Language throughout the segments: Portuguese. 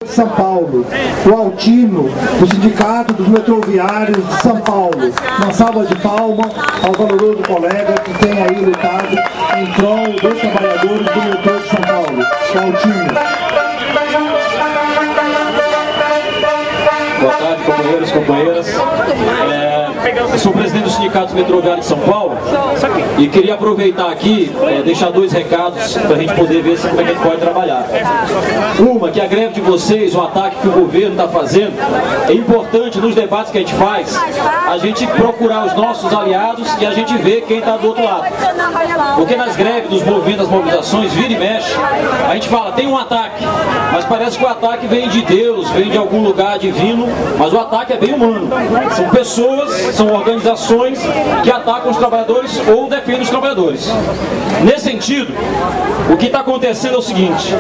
São Paulo, o Altino, do Sindicato dos Metroviários de São Paulo. Uma salva de palma ao valoroso colega que tem aí lutado em prol dos trabalhadores do metrô de São Paulo, o Altino. Boa tarde, companheiros e companheiras. Eu sou o presidente do Sindicato dos Metroviários de São Paulo e queria aproveitar aqui, deixar dois recados para a gente poder ver como é que a gente pode trabalhar. Uma, que a greve de vocês, o ataque que o governo está fazendo, é importante nos debates que a gente faz, a gente procurar os nossos aliados e a gente ver quem está do outro lado. Porque nas greves, dos movimentos, das mobilizações, vira e mexe, a gente fala, tem um ataque, mas parece que o ataque vem de Deus, vem de algum lugar divino, mas o ataque é bem humano. São pessoas, são organizações que atacam os trabalhadores ou defendem os trabalhadores. Nesse sentido, o que está acontecendo é o seguinte: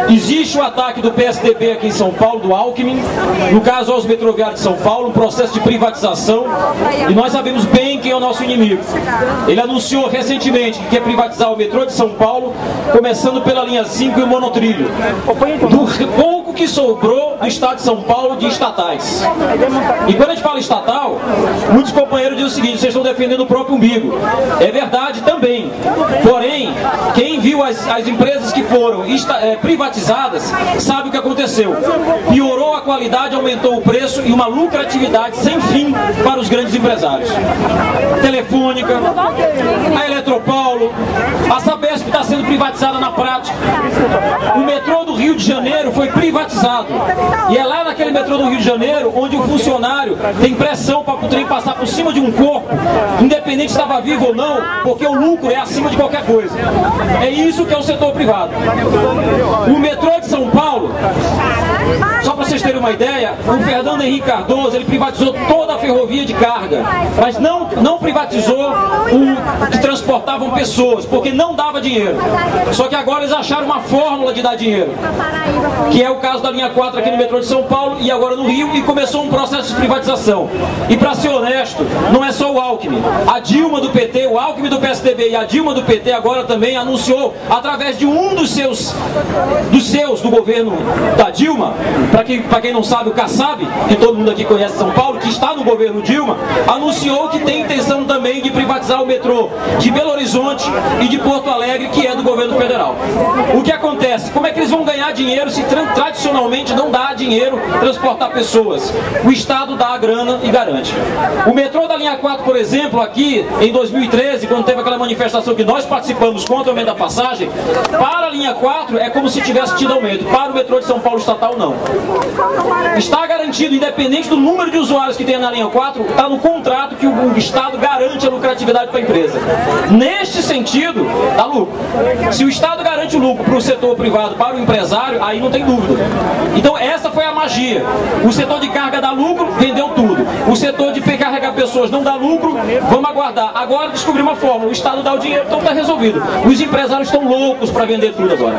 existe o ataque do PSDB aqui em São Paulo, do Alckmin, no caso aos metroviários de São Paulo, um processo de privatização, e nós sabemos bem quem é o nosso inimigo. Ele anunciou recentemente que quer privatizar o metrô de São Paulo, começando pela linha 5 e o monotrilho, do pouco que sobrou do estado de São Paulo de estatais. E quando a gente fala estatal, muitos companheiros dizem o seguinte: vocês estão defendendo o próprio umbigo. É verdade também. Porém, quem viu as empresas que foram privatizadas sabe o que aconteceu. Piorou a qualidade, aumentou o preço e uma lucratividade sem fim para os grandes empresários. Telefônica, a Eletropaulo, a Sabesp está sendo privatizada na prática. O metrô do Rio de Janeiro foi privatizado. E é lá naquele metrô do Rio de Janeiro onde o funcionário tem pressão para o trem passar por cima de um corpo, independente se estava vivo ou não, porque o lucro é acima de qualquer coisa. É isso que é o setor privado. O metrô de São Paulo, só para vocês terem uma ideia, o Fernando Henrique Cardoso, ele privatizou toda a ferrovia de carga, mas não privatizou o que transportavam pessoas, porque não dava dinheiro. Só que agora eles acharam uma fórmula de dar dinheiro, que é o caso da linha 4 aqui no metrô de São Paulo e agora no Rio, e começou um processo de privatização. E para ser honesto, não é só o Alckmin. A Dilma do PT, o Alckmin do PSDB e a Dilma do PT agora também anunciou, através de um dos seus do governo da Dilma, para quem não sabe, o Kassab, que todo mundo aqui conhece São Paulo, que está no governo Dilma, anunciou que tem intenção também de privatizar o metrô de Belo Horizonte e de Porto Alegre, que é do governo federal. O que acontece? Como é que eles vão ganhar dinheiro se tradicionalmente não dá dinheiro transportar pessoas? O Estado dá a grana e garante. O metrô da linha 4, por exemplo, aqui em 2013, quando teve aquela manifestação que nós participamos contra o aumento da passagem, para a linha 4 é como se tivesse tido aumento. Para o metrô de São Paulo estatal, não. Está garantido, independente do número de usuários que tem na linha 4, está no contrato que o Estado garante a lucratividade para a empresa. Neste sentido, dá lucro. Se o Estado garante o lucro para o setor privado, para o empresário, aí não tem dúvida. Então essa foi a magia. O setor de carga dá lucro, vendeu tudo. O setor de carregar pessoas não dá lucro, vamos aguardar. Agora descobri uma fórmula, o Estado dá o dinheiro, então está resolvido. Os empresários estão loucos para vender tudo agora.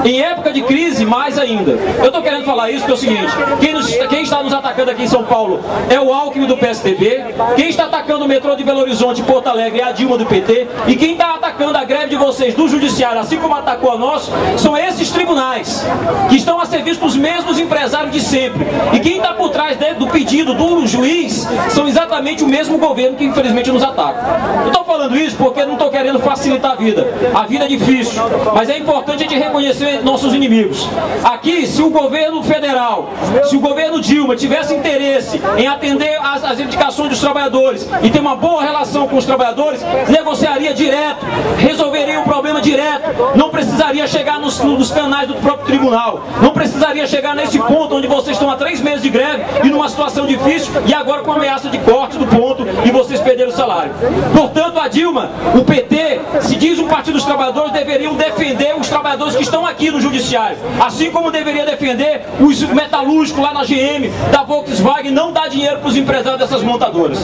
Em época de crise, mais ainda. Eu estou querendo falar isso porque é o seguinte: quem está nos atacando aqui em São Paulo é o Alckmin do PSDB, quem está atacando o metrô de Belo Horizonte e Porto Alegre é a Dilma do PT, e quem está atacando a greve de vocês do Judiciário, assim como atacou a nós, são esses tribunais, que estão a serviço dos mesmos empresários de sempre. E quem está por trás do pedido do juiz são exatamente o mesmo governo que infelizmente nos ataca. Eu estou falando isso porque não estou querendo facilitar a vida. A vida é difícil, mas é importante a gente reconhecer nossos inimigos. Aqui, se o governo federal, se o governo Dilma tivesse interesse em atender às indicações dos trabalhadores e ter uma boa relação com os trabalhadores, negociaria direto, resolveria o problema direto, não precisaria chegar nos canais do próprio tribunal, não precisaria chegar nesse ponto onde vocês estão há 3 meses de greve e numa situação difícil e agora com ameaça de corte do ponto e vocês perderam o salário. Portanto, a Dilma, o PT, se diz um partido dos trabalhadores, deveriam defender os trabalhadores que estão aqui no judiciário, assim como deveria defender os metalúrgicos lá na GM, da Volkswagen, não dá dinheiro para os empresários dessas montadoras.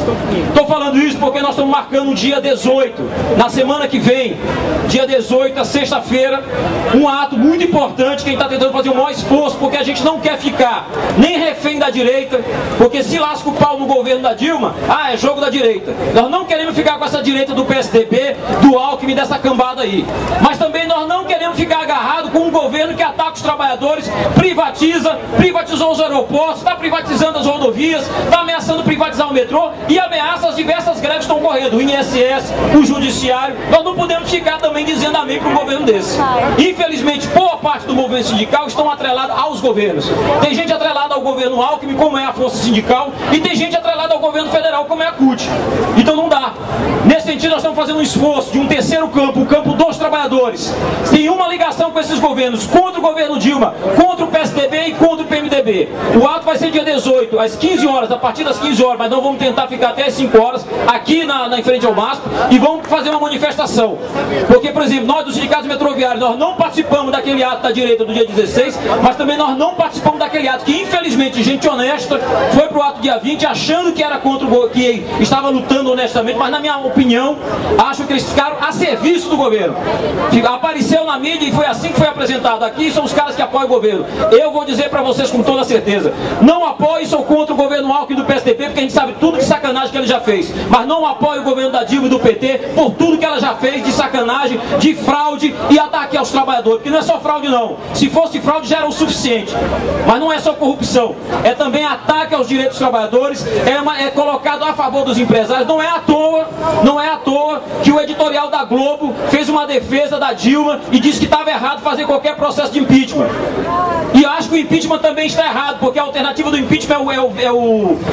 Estou falando isso porque nós estamos marcando o dia 18, na semana que vem, dia 18, a sexta-feira, um ato muito importante, quem está tentando fazer o maior esforço, porque a gente não quer ficar nem refém da direita, porque se lasca o pau no governo da Dilma, é jogo da direita. Nós não queremos ficar com essa direita do PSDB, do Alckmin, dessa cambada aí. Mas também nós não queremos podemos ficar agarrados com um governo que ataca os trabalhadores, privatizou os aeroportos, está privatizando as rodovias, está ameaçando privatizar o metrô e ameaça as diversas greves que estão correndo, o INSS, o judiciário. Nós não podemos ficar também dizendo amém para um governo desse. Infelizmente, boa parte do movimento sindical estão atrelados aos governos. Tem gente atrelada ao governo Alckmin, como é a Força Sindical, e tem gente atrelada ao governo federal, como é a CUT. Então não dá. Nesse sentido, nós estamos fazendo um esforço de um terceiro campo, o campo dos trabalhadores. Sem uma ligação com esses governos, contra o governo Dilma, contra o PSDB e contra o PMDB. O ato vai ser dia 18, às 15 horas, a partir das 15 horas, mas não vamos tentar ficar até às 5 horas, aqui em frente ao MASP, e vamos fazer uma manifestação. Porque, por exemplo, nós dos sindicatos metroviários, nós não participamos daquele ato da direita do dia 16, mas também nós não participamos daquele ato que, infelizmente, gente honesta, foi pro ato dia 20, achando que era contra o que estava lutando honestamente, mas na minha opinião, acho que eles ficaram a serviço do governo. Apareceu na mídia e foi assim que foi apresentado. Aqui são os caras que apoiam o governo. Eu vou dizer para vocês com toda certeza, não apoio e sou contra o governo Alckmin do PSDB, porque a gente sabe tudo de sacanagem que ele já fez, mas não apoio o governo da Dilma e do PT por tudo que ela já fez de sacanagem, de fraude e ataque aos trabalhadores, porque não é só fraude não, se fosse fraude já era o suficiente, mas não é só corrupção, é também ataque aos direitos dos trabalhadores, é colocado a favor dos empresários. Não é à toa que o editorial da Globo fez uma defesa da Dilma e disse que estava errado fazer qualquer processo de impeachment. E eu acho que o impeachment também está errado, porque a alternativa do impeachment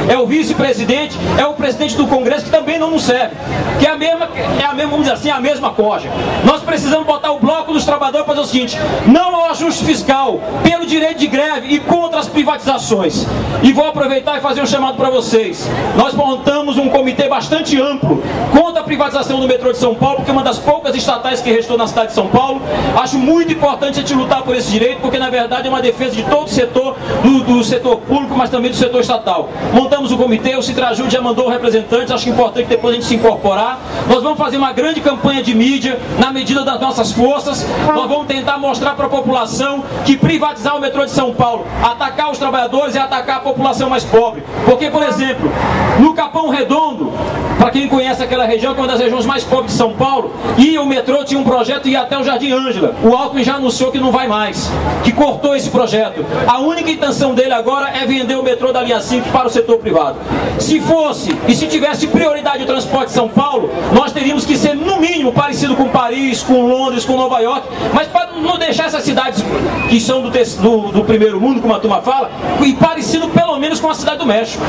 é o vice-presidente, é o presidente do Congresso, que também não nos serve. Que é a mesma, vamos dizer assim, a mesma coja. Nós precisamos botar o bloco dos trabalhadores para fazer o seguinte: não ao ajuste fiscal, pelo direito de greve e contra as privatizações. E vou aproveitar e fazer um chamado para vocês. Nós montamos um comitê bastante amplo contra a privatização do metrô de São Paulo, porque é uma das poucas estatais que restou na cidade de São Paulo. Acho muito importante a gente lutar por esse direito, porque na verdade é uma defesa de todo o setor, do setor público, mas também do setor estatal. Montamos o comitê, o Citrajud já mandou representantes, acho importante depois a gente se incorporar. Nós vamos fazer uma grande campanha de mídia, na medida das nossas forças. Nós vamos tentar mostrar para a população que privatizar o metrô de São Paulo, atacar os trabalhadores, é atacar a população mais pobre. Porque, por exemplo, no Capão Redondo, para quem conhece aquela região, que é uma das regiões mais pobres de São Paulo, e o metrô tinha um projeto e ia até o Jardim Ângela. O Alckmin já anunciou que não vai mais, que cortou esse projeto. A única intenção dele agora é vender o metrô da linha 5 para o setor privado. Se fosse, e se tivesse prioridade o transporte de São Paulo, nós teríamos que ser, no mínimo, parecido com Paris, com Londres, com Nova York, mas para não deixar essas cidades que são do primeiro mundo, como a turma fala, e parecido pelo menos com a cidade do México.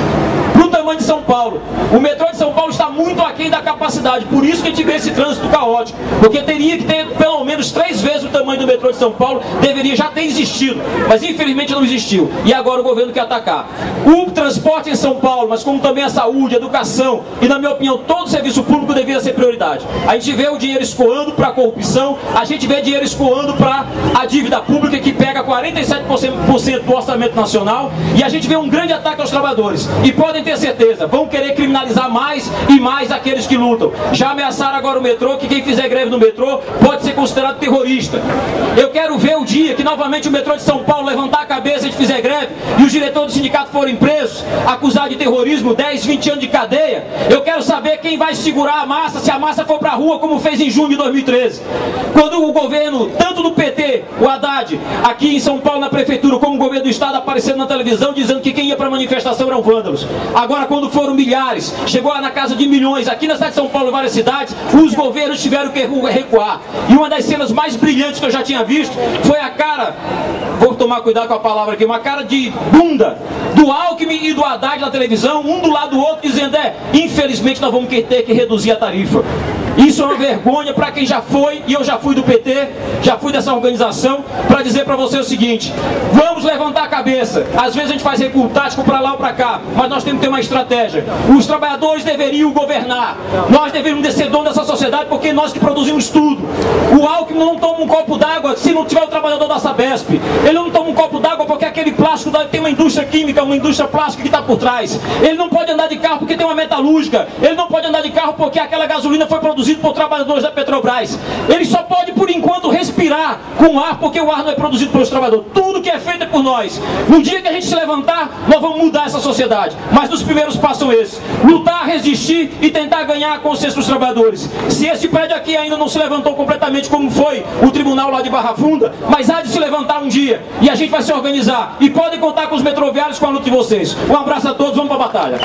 Para o tamanho de São Paulo, o metrô de São Paulo está muito aquém da capacidade, por isso que a gente vê esse trânsito caótico, porque teria que ter pelo menos 3 vezes o tamanho do metrô de São Paulo, deveria já ter existido, mas infelizmente não existiu, e agora o governo quer atacar o transporte em São Paulo, mas como também a saúde, a educação, e na minha opinião todo o serviço público deveria ser prioridade. A gente vê o dinheiro escoando para a corrupção, a gente vê dinheiro escoando para a dívida pública, que pega 47% do orçamento nacional, e a gente vê um grande ataque aos trabalhadores, e podem ter certeza, vão querer criminalizar mais e mais aqueles que lutam. Já ameaçaram agora o metrô, que quem fizer greve no metrô pode ser considerado terrorista. Eu quero ver o dia que novamente o metrô de São Paulo levantar a cabeça e fizer greve, e os diretores do sindicato forem presos, acusados de terrorismo, 10, 20 anos de cadeia. Eu quero saber quem vai segurar a massa, se a massa for pra rua, como fez em junho de 2013. Quando o governo, tanto do PT, o Haddad, aqui em São Paulo na prefeitura, como o governo do estado, aparecendo na televisão, dizendo que quem ia pra manifestação eram vândalos. Agora, quando foram milhares, chegou na casa de milhões, aqui na cidade de São Paulo, em várias cidades, os governos tiveram que recuar. E uma das cenas mais brilhantes que eu já tinha visto foi a cara, vou tomar cuidado com a palavra aqui, uma cara de bunda do Alckmin e do Haddad na televisão, um do lado do outro, dizendo: infelizmente nós vamos ter que reduzir a tarifa. Isso é uma vergonha para quem já foi, e eu já fui do PT, já fui dessa organização, para dizer para você o seguinte: vamos levantar a cabeça. Às vezes a gente faz recuo tático para lá ou para cá, mas nós temos que ter uma estratégia. Os trabalhadores deveriam governar, nós deveríamos ser dono dessa sociedade, porque nós que produzimos tudo. O Alckmin não toma um copo d'água se não tiver o trabalhador da Sabesp. Ele não toma um copo d'água porque aquele plástico tem uma indústria química, uma indústria plástica que está por trás. Ele não pode andar de carro porque tem uma metalúrgica. Ele não pode andar de carro porque aquela gasolina foi produzida produzido por trabalhadores da Petrobras. Ele só pode, por enquanto, respirar com ar, porque o ar não é produzido pelos trabalhadores. Tudo que é feito é por nós. No dia que a gente se levantar, nós vamos mudar essa sociedade. Mas os primeiros passos são esses: lutar, resistir e tentar ganhar a consciência dos trabalhadores. Se esse prédio aqui ainda não se levantou completamente como foi o tribunal lá de Barra Funda, mas há de se levantar um dia. E a gente vai se organizar. E podem contar com os metroviários, com a luta de vocês. Um abraço a todos, vamos para a batalha.